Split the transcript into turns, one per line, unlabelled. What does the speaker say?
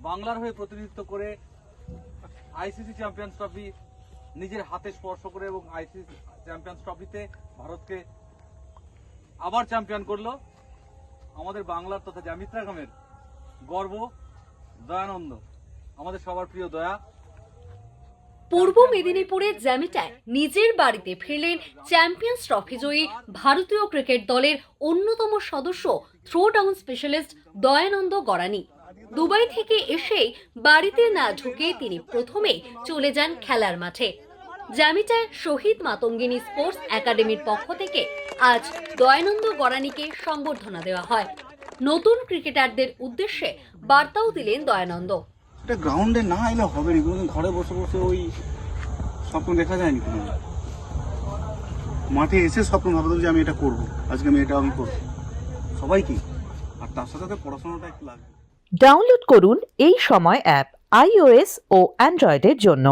বাংলার হয়ে প্রতিনিধিত্ব করে আইসিসি চ্যাম্পিয়ন্স ট্রফি নিজের হাতে স্পর্শ করে এবং আইসিসি চ্যাম্পিয়ন্স ট্রফিতে ভারতকে আবার চ্যাম্পিয়ন করলো। আমাদের বাংলার তথা জ্যামিত্রা গ্রামের গর্ব দয়ানন্দ, আমাদের সবার প্রিয় দয়া।
পূর্ব মেদিনীপুরের জ্যামিটায় নিজের বাড়িতে ফিরলেন চ্যাম্পিয়ন্স ট্রফি জয়ী ভারতীয় ক্রিকেট দলের অন্যতম সদস্য throw down specialist Dayanand Garani. Dubai থেকে এসে বাড়িতে না ঢুকে তিনি প্রথমেই চলে যান খেলার মাঠে। জ্যামিটায় শহীদ মাতঙ্গিনী স্পোর্টস একাডেমির পক্ষ থেকে আজ দয়ানন্দ গড়ানিকে সংবর্ধনা দেওয়া হয়। নতুন ক্রিকেটারদের উদ্দেশ্যে বার্তাও দিলেন দয়ানন্দ।
এটা গ্রাউন্ডে না এলে হবে না, কোনোদিন ঘরে বসে বসে ওই স্বপ্ন দেখা যায়নি। কোনো মাঠে এসে স্বপ্ন ভাবতাম যে আমি এটা করবো, আজকে আমি এটা করবো সবাইকে, আর তার সাথে সাথে পড়াশোনাটা একটু লাগবে।
ডাউনলোড করুন এই সময় অ্যাপ iOS ও অ্যান্ড্রয়েডের জন্য।